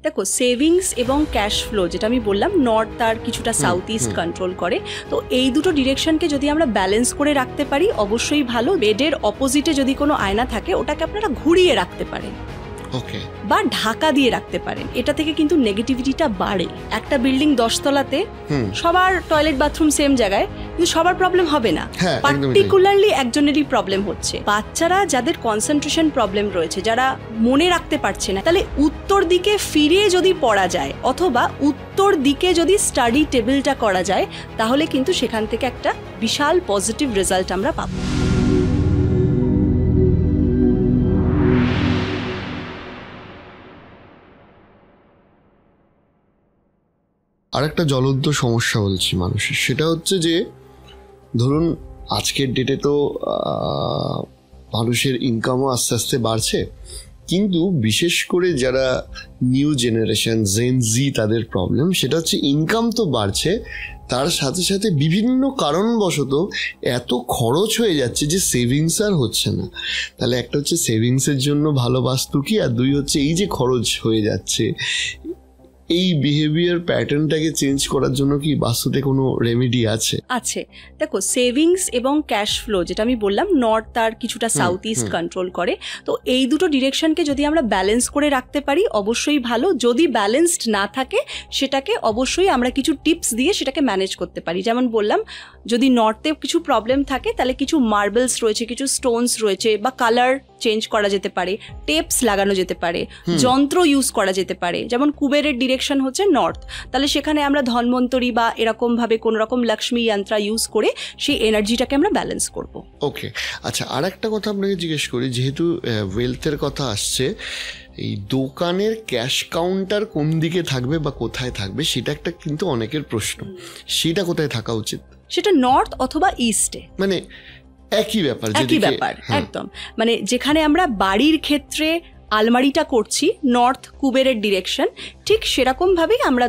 দেখো, সেভিংস এবং cash flow যেটা আমি বললাম, নর্থ আর কিছুটা সাউথ ইস্ট কন্ট্রোল করে। তো এই দুটো ডিরেকশনকে যদি আমরা ব্যালেন্স করে রাখতে পারি অবশ্যই ভালো। বেডের অপোজিটে যদি কোনো আয়না থাকে ওটাকে আপনারা ঘুরিয়ে রাখতে পারেন বা ঢাকা দিয়ে রাখতে পারেন। এটা থেকে কিন্তু নেগেটিভিটিটা বাড়ে। একটা বিল্ডিং 10 তলাতে সবার টয়লেট বাথরুম সেম জায়গায়, কিন্তু সবার প্রবলেম হবে না, পার্টিকুলারলি একজনেরই প্রবলেম হচ্ছে। বাচ্চারা যাদের কনসেন্ট্রেশন প্রবলেম রয়েছে, যারা মনে রাখতে পারছে না, তাহলে উত্তর দিকে ফিরে যদি পড়া যায় অথবা উত্তর দিকে যদি স্টাডি টেবিলটা করা যায়, তাহলে কিন্তু সেখান থেকে একটা বিশাল পজিটিভ রেজাল্ট আমরা পাবো। আরেকটা জ্বলন্ত সমস্যা বলছি মানুষের, সেটা হচ্ছে যে ধরুন আজকের ডেটে তো মানুষের ইনকামও আস্তে আস্তে বাড়ছে, কিন্তু বিশেষ করে যারা নিউ জেনারেশন জেন জি তাদের প্রবলেম সেটা হচ্ছে ইনকাম তো বাড়ছে, তার সাথে সাথে বিভিন্ন কারণবশত এত খরচ হয়ে যাচ্ছে যে সেভিংস আর হচ্ছে না। তাহলে একটা হচ্ছে সেভিংসের জন্য ভালো বাস্তু কি, আর দুই হচ্ছে এই যে খরচ হয়ে যাচ্ছে এই বিহেভিয়ার প্যাটার্নটাকে চেঞ্জ করার জন্য কি বাস্তুতে কোনো রেমেডি আছে? দেখো, সেভিংস এবং ক্যাশ ফ্লো যেটা আমি বললাম, নর্থ আর কিছুটা সাউথ ইস্ট কন্ট্রোল করে। তো এই দুটো ডিরেকশনকে যদি আমরা ব্যালেন্স করে রাখতে পারি অবশ্যই ভালো। যদি ব্যালেন্সড না থাকে সেটাকে অবশ্যই আমরা কিছু টিপস দিয়ে সেটাকে ম্যানেজ করতে পারি। যেমন বললাম, যদি নর্থে কিছু প্রবলেম থাকে তাহলে কিছু মার্বেলস রয়েছে, কিছু স্টোনস রয়েছে, বা কালার চেঞ্জ করা যেতে পারে, টেপস লাগানো যেতে পারে, যন্ত্র ইউজ করা যেতে পারে। যেমন কুবেরের ডিরেকশন হচ্ছে নর্থ, তাহলে সেখানে আমরা ধন্বন্তরী বা এরকম ভাবে কোন রকম লক্ষ্মী যন্ত্র ইউজ করে সেই এনার্জিটাকে আমরা ব্যালেন্স করব। ওকে, আচ্ছা, আর একটা কথা আপনাকে জিজ্ঞেস করি, যেহেতু ওয়েলথের কথা আসছে, এই দোকানের ক্যাশ কাউন্টার কোন দিকে থাকবে বা কোথায় থাকবে সেটা একটা কিন্তু অনেকের প্রশ্ন। সেটা কোথায় থাকা উচিত? সেটা নর্থ অথবা ইস্টে, মানে একই ব্যাপার একদম। মানে যেখানে আমরা বাড়ির ক্ষেত্রে আলমারিটা করছি নর্থ কুবেরের ডিরেকশন, ঠিক সেরকম ভাবেই আমরা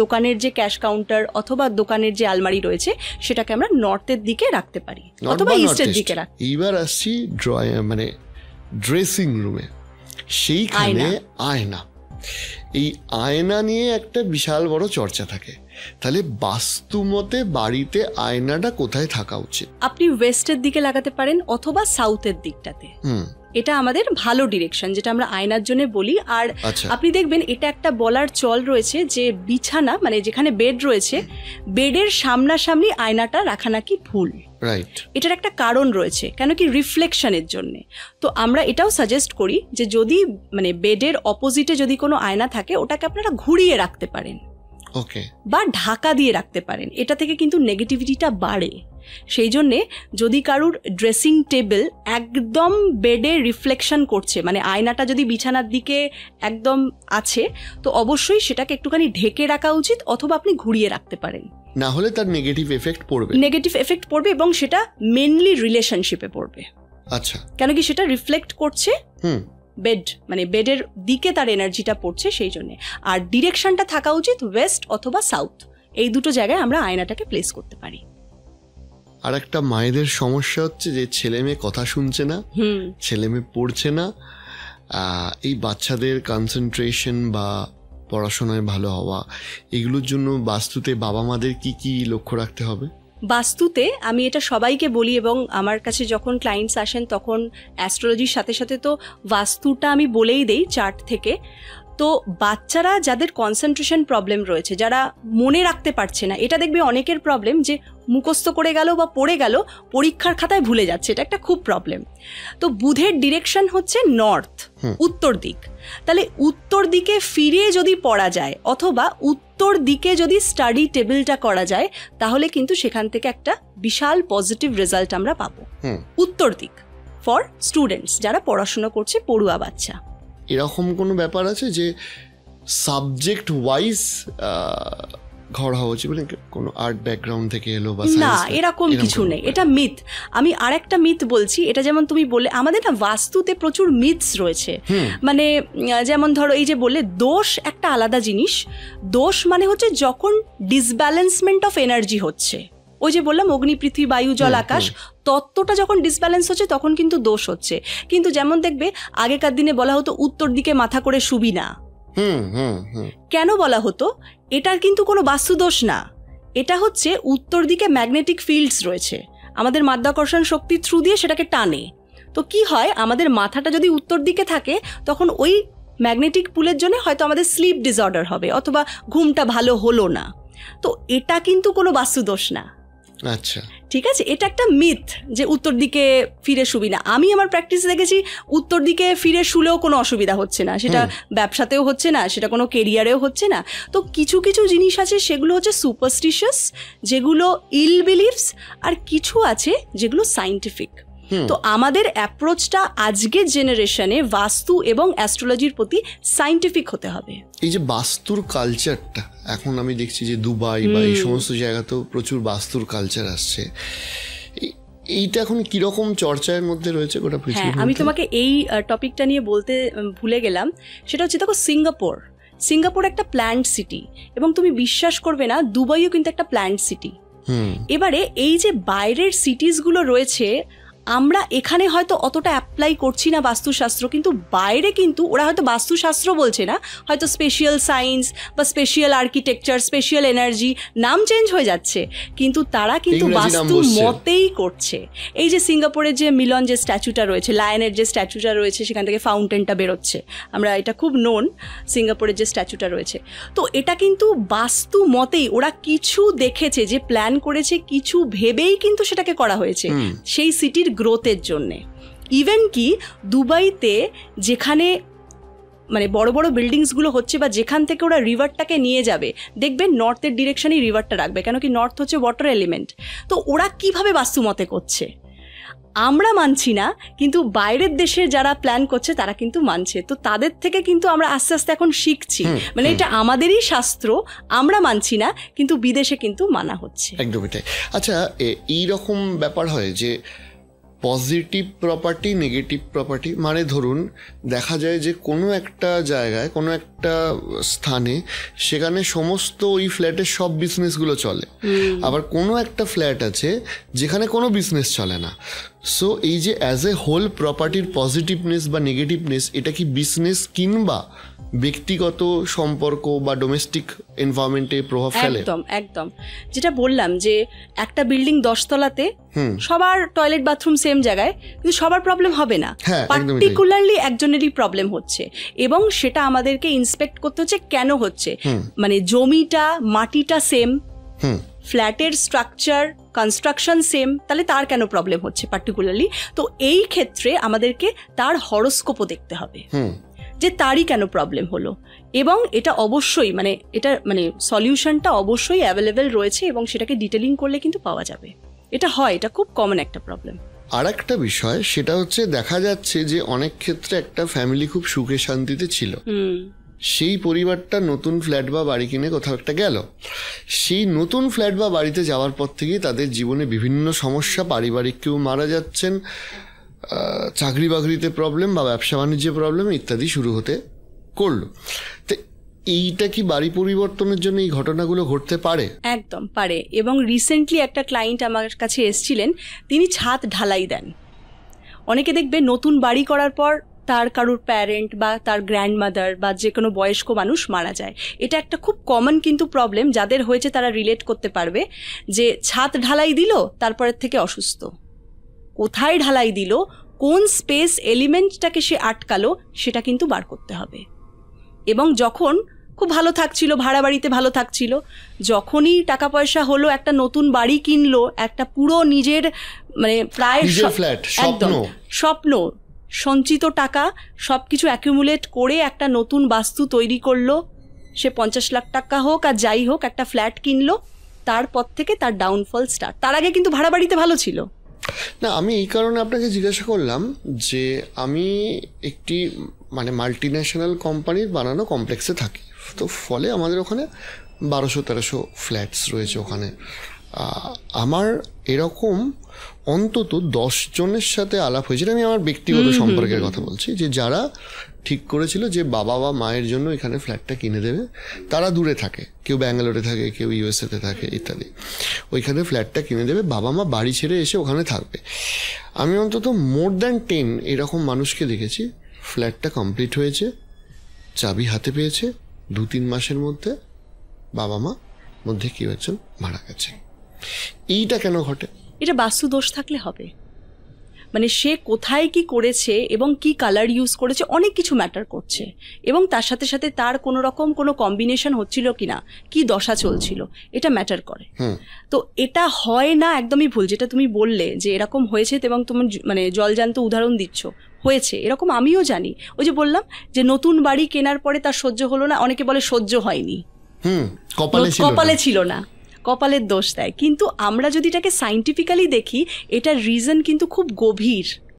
দোকানের যে ক্যাশ কাউন্টার অথবা দোকানের যে আলমারি রয়েছে সেটাকে আমরা নর্থের দিকে রাখতে পারি অথবা ইস্টের দিকে রাখতে। এইবার আসছি মানে ড্রেসিং রুমে, সেইখানে আয়না, এই আয়না নিয়ে একটা বিশাল বড় চর্চা থাকে। তাহলে বাস্তুমতে বাড়িতে আয়নাটা কোথায় থাকা উচিত? আপনি ওয়েস্টের দিকে লাগাতে পারেন অথবা সাউথের দিকটাতে। এটা আমাদের ভালো ডিরেকশন যেটা আমরা আয়নার জন্য বলি। আর আপনি দেখবেন এটা একটা বলার চল রয়েছে যে বিছানা মানে যেখানে বেড রয়েছে, বেডের সামনাসামনি আয়নাটা রাখা নাকি ভুল। এটার একটা কারণ রয়েছে, কেন কি রিফ্লেকশনের জন্য। তো আমরা এটাও সাজেস্ট করি যে যদি মানে বেডের অপোজিটে যদি কোনো আয়না থাকে ওটাকে আপনারা ঘুরিয়ে রাখতে পারেন বা ঢাকা দিয়ে রাখতে পারেন। এটা থেকে কিন্তু নেগেটিভিটিটা বাড়ে। সেই জন্যে যদি কারুর ড্রেসিং টেবিল একদম বেডে রিফ্লেকশন করছে, মানে আয়নাটা যদি বিছানার দিকে একদম আছে, তো অবশ্যই সেটাকে একটুখানি ঢেকে রাখা উচিত অথবা আপনি ঘুরিয়ে রাখতে পারেন, না হলে তার নেগেটিভ এফেক্ট পড়বে এবং সেটা মেনলি রিলেশনশিপে পড়বে। আচ্ছা, কেন কি সেটা রিফ্লেক্ট করছে বেড, মানে বেডের দিকে তার এনার্জিটা পড়ছে, সেই জন্য। আর ডিরেকশনটা থাকা উচিত ওয়েস্ট অথবা সাউথ, এই দুটো জায়গায় আমরা আয়নাটাকে প্লেস করতে পারি। আর একটা মায়েদের সমস্যা হচ্ছে যে ছেলে মেয়ে কথা শুনছে না, ছেলে মেয়ে পড়ছে না। এই বাচ্চাদের কনসেন্ট্রেশন বা পড়াশোনায় ভালো হওয়া, এগুলোর জন্য বাস্তুতে বাবা মাদের কি কি লক্ষ্য রাখতে হবে? বাস্তুতে আমি এটা সবাইকে বলি এবং আমার কাছে যখন ক্লায়েন্টস আসেন তখন অ্যাস্ট্রোলজির সাথে সাথে তো বাস্তুটা আমি বলেই দেই চার্ট থেকে। তো বাচ্চারা যাদের কনসেন্ট্রেশন প্রবলেম রয়েছে, যারা মনে রাখতে পারছে না, এটা দেখবে অনেকের প্রবলেম যে মুখস্থ করে গেল বা পড়ে গেল, পরীক্ষার খাতায় ভুলে যাচ্ছে, এটা একটা খুব প্রবলেম। তো বুধের ডিরেকশন হচ্ছে নর্থ, উত্তর দিক। তাহলে উত্তর দিকে ফিরে যদি পড়া যায় অথবা উত্তর দিকে যদি স্টাডি টেবিলটা করা যায়, তাহলে কিন্তু সেখান থেকে একটা বিশাল পজিটিভ রেজাল্ট আমরা পাবো। উত্তর দিক ফর স্টুডেন্টস যারা পড়াশোনা করছে, পড়ুয়া বাচ্চা। এরকম কোনো ব্যাপার আছে যে সাবজেক্ট ওয়াইজ ঘর হওয়া উচিত, মানে কোনো আর্ট ব্যাকগ্রাউন্ড থেকে এলো বা না, এরকম কিছু নেই, এটা মিথ। আমি আরেকটা মিথ বলছি, এটা যেমন তুমি বললে আমাদের না বাস্তুতে প্রচুর মিথস রয়েছে। মানে যেমন ধরো এই যে বললে দোষ একটা আলাদা জিনিস। দোষ মানে হচ্ছে যখন ডিসব্যালেন্সমেন্ট অফ এনার্জি হচ্ছে, ওই যে বললাম অগ্নি পৃথিবী বায়ু জল আকাশ তত্ত্বটা যখন ডিসব্যালেন্স হচ্ছে তখন কিন্তু দোষ হচ্ছে। কিন্তু যেমন দেখবে আগেকার দিনে বলা হতো উত্তর দিকে মাথা করে শুবি না, কেন বলা হতো? এটার কিন্তু কোনো বাস্তুদোষ না, এটা হচ্ছে উত্তর দিকে ম্যাগনেটিক ফিল্ডস রয়েছে, আমাদের মাধ্যাকর্ষণ শক্তির থ্রু দিয়ে সেটাকে টানে। তো কি হয়, আমাদের মাথাটা যদি উত্তর দিকে থাকে তখন ওই ম্যাগনেটিক পুলের জন্য হয়তো আমাদের স্লিপ ডিসঅর্ডার হবে অথবা ঘুমটা ভালো হলো না। তো এটা কিন্তু কোনো বাস্তুদোষ না। আচ্ছা, ঠিক আছে, এটা একটা মিথ যে উত্তর দিকে ফিরে শুবি না। আমি আমার প্র্যাকটিসে দেখেছি উত্তর দিকে ফিরে শুলেও কোনো অসুবিধা হচ্ছে না, সেটা ব্যবসাতেও হচ্ছে না, সেটা কোনো কেরিয়ারেও হচ্ছে না। তো কিছু কিছু জিনিস আছে সেগুলো হচ্ছে সুপারস্টিশিয়াস, যেগুলো ইল বিলিভস, আর কিছু আছে যেগুলো সায়েন্টিফিক। তো আমাদের অ্যাপ্রোচটা আজকের জেনারেশনে বাস্তু এবং অ্যাস্ট্রোলজির প্রতি সায়েন্টিফিক হতে হবে। এই যে বাস্তুর কালচারটা, এখন আমি দেখছি যে দুবাই বা এই সমস্ত জায়গাতেও প্রচুর বাস্তুর কালচার আসছে, এইটা এখন কিরকম চর্চার মধ্যে রয়েছে গোটা পৃথিবীর? হ্যাঁ, আমি তোমাকে এই টপিকটা নিয়ে বলতে ভুলে গেলাম। সেটা হচ্ছে, দেখো, সিঙ্গাপুর একটা প্ল্যান্ড সিটি, এবং তুমি বিশ্বাস করবে না, দুবাইও কিন্তু একটা প্ল্যান্ড সিটি। এবারে এই যে বাইরের সিটিসগুলো রয়েছে, আমরা এখানে হয়তো অতটা অ্যাপ্লাই করছি না বাস্তুশাস্ত্র, কিন্তু বাইরে কিন্তু ওরা হয়তো বাস্তুশাস্ত্র বলছে না, হয়তো স্পেশিয়াল সায়েন্স বা স্পেশিয়াল আর্কিটেকচার, স্পেশিয়াল এনার্জি, নাম চেঞ্জ হয়ে যাচ্ছে, কিন্তু তারা কিন্তু বাস্তু মতেই করছে। এই যে সিঙ্গাপুরের যে মিলন যে স্ট্যাচুটা রয়েছে, লায়নের যে স্ট্যাচুটা রয়েছে, সেখান থেকে ফাউন্টেনটা বেরোচ্ছে, আমরা এটা খুব নোন, সিঙ্গাপুরের যে স্ট্যাচুটা রয়েছে। তো এটা কিন্তু বাস্তু মতেই, ওরা কিছু দেখেছে, যে প্ল্যান করেছে, কিছু ভেবেই কিন্তু সেটাকে করা হয়েছে সেই সিটির গ্রোথের জন্যে। ইভেন কি দুবাইতে যেখানে মানে বড় বড় বিল্ডিংসগুলো হচ্ছে, বা যেখান থেকে ওরা রিভারটাকে নিয়ে যাবে, দেখবেন নর্থের ডিরেকশনেই রিভারটা রাখবে, কেন কি নর্থ হচ্ছে ওয়াটার এলিমেন্ট। তো ওরা কিভাবে বাস্তুমতে করছে আমরা মানছি না, কিন্তু বাইরের দেশের যারা প্ল্যান করছে তারা কিন্তু মানছে। তো তাদের থেকে কিন্তু আমরা আস্তে আস্তে এখন শিখছি, মানে এটা আমাদেরই শাস্ত্র, আমরা মানছি না, কিন্তু বিদেশে কিন্তু মানা হচ্ছে। একদমই তাই। আচ্ছা, এইরকম ব্যাপার হয় যে পজিটিভ প্রপার্টি, নেগেটিভ প্রপার্টি, মানে ধরুন দেখা যায় যে কোনো একটা জায়গায়, কোনো একটা স্থানে, সেখানে সমস্ত ওই ফ্ল্যাটের সব বিজনেসগুলো চলে, আবার কোনো একটা ফ্ল্যাট আছে যেখানে কোনো বিজনেস চলে না। সো এই যে অ্যাজ এ হোল প্রপার্টির পজিটিভনেস বা নেগেটিভনেস, এটা কি বিজনেস কিংবা ব্যক্তিগত সম্পর্ক বা ডোমেস্টিক এনভায়রনমেন্টে প্রভাব ফেলে? একদম একদম, যেটা বললাম যে একটা বিল্ডিং 10 তলাতে সবার টয়লেট বাথরুম সেম জায়গায়, কিন্তু সবার প্রবলেম হবে না, পার্টিকুলারলি একজনেরই প্রবলেম হচ্ছে, এবং সেটা আমাদেরকে ইন্সপেক্ট করতে হচ্ছে কেন হচ্ছে। মানে জমিটা, মাটিটা সেম, ফ্ল্যাটের স্ট্রাকচার, কনস্ট্রাকশন সেম, তাহলে তার কেন প্রবলেম হচ্ছে পার্টিকুলারলি? তো এই ক্ষেত্রে আমাদেরকে তার হরোস্কোপও দেখতে হবে যে তারই কেন প্রবলেম হলো, এবং এটা অবশ্যই মানে এটা মানে সলিউশনটা অবশ্যই অ্যাভেলেবেল রয়েছে, এবং সেটাকে ডিটেলিং করলে কিন্তু পাওয়া যাবে। এটা হয়, এটা খুব কমন একটা প্রবলেম। আর একটা বিষয় সেটা হচ্ছে, দেখা যাচ্ছে যে অনেক ক্ষেত্রে একটা ফ্যামিলি খুব সুখে শান্তিতে ছিল, সেই পরিবারটা নতুন ফ্ল্যাট বা বাড়ি কিনে কোথাও একটা গেল, সেই নতুন ফ্ল্যাট বা বাড়িতে যাওয়ার পর থেকেই তাদের জীবনে বিভিন্ন সমস্যা, পারিবারিক কেউ মারা যাচ্ছেন, চাকরি বাকরিতে প্রবলেম বা ব্যবসা বাণিজ্যে প্রবলেম ইত্যাদি শুরু হতে করলো। তো এইটা কি বাড়ি পরিবর্তনের জন্য এই ঘটনাগুলো ঘটতে পারে? একদম পারে, এবং রিসেন্টলি একটা ক্লায়েন্ট আমার কাছে এসেছিলেন, তিনি ছাদ ঢালাই দেন। অনেকে দেখবে নতুন বাড়ি করার পর তার কারুর প্যারেন্ট বা তার গ্র্যান্ডমাদার বা যে কোনো বয়স্ক মানুষ মারা যায়। এটা একটা খুব কমন কিন্তু প্রবলেম, যাদের হয়েছে তারা রিলেট করতে পারবে, যে ছাদ ঢালাই দিল, তারপরের থেকে অসুস্থ, কোথায় ঢালাই দিল, কোন স্পেস এলিমেন্টটাকে সে আটকালো, সেটা কিন্তু বার করতে হবে। এবং যখন খুব ভালো থাকছিল, ভাড়া বাড়িতে ভালো থাকছিল, যখনই টাকা পয়সা হলো, একটা নতুন বাড়ি কিনলো, একটা পুরো নিজের মানে প্রায় একদম স্বপ্ন, সঞ্চিত টাকা সবকিছু অ্যাকিউমুলেট করে একটা নতুন বাস্তু তৈরি করলো, সে 50 লাখ টাকা হোক আর যাই হোক, একটা ফ্ল্যাট কিনলো, তারপর থেকে তার ডাউনফল স্টার্ট। তার আগে কিন্তু ভাড়া বাড়িতে ভালো ছিল না। আমি এই কারণে আপনাকে জিজ্ঞাসা করলাম যে আমি একটি মানে মাল্টিন্যাশনাল কোম্পানির বানানো কমপ্লেক্সে থাকি, তো ফলে আমাদের ওখানে 1200-1300 ফ্ল্যাটস রয়েছে ওখানে। আমার এরকম অন্তত 10 জনের সাথে আলাপ হয়েছিল, আমি আমার ব্যক্তিগত সম্পর্কের কথা বলছি, যে যারা ঠিক করেছিল যে বাবা বা মায়ের জন্য এখানে ফ্ল্যাটটা কিনে দেবে। তারা দূরে থাকে, কেউ ব্যাঙ্গালোরে থাকে, কেউ ইউএসএতে থাকে ইত্যাদি, ওইখানে ফ্ল্যাটটা কিনে দেবে, বাবা মা বাড়ি ছেড়ে এসে ওখানে থাকবে। আমি অন্তত মোর দ্যান 10 এরকম মানুষকে দেখেছি, ফ্ল্যাটটা কমপ্লিট হয়েছে, চাবি হাতে পেয়েছে, 2-3 মাসের মধ্যে বাবা মা মধ্যে কেউ একজন মারা গেছে। এইটা কেন ঘটে? এটা বাস্তু দোষ থাকলে হবে। মানে সে কোথায় কি করেছে এবং কি কালার ইউজ করেছে, অনেক কিছু ম্যাটার করছে, এবং তার সাথে সাথে তার কোনো রকম কোনো কম্বিনেশন হচ্ছিল কিনা, কি দশা চলছিল, এটা ম্যাটার করে। তো এটা হয় না, একদমই ভুল যেটা তুমি বললে যে এরকম হয়েছে, এবং তুমি মানে জলজান্ত উদাহরণ দিচ্ছ, হয়েছে এরকম, আমিও জানি। ওই যে বললাম যে নতুন বাড়ি কেনার পরে তার সহ্য হলো না, অনেকে বলে সহ্য হয়নি, কপালে ছিল না, কপালের দোষ দেয়। কিন্তু আমরা যদি এটাকে সাইন্টিফিক্যালি দেখি, এটার রিজন কিন্তু খুব গভীর।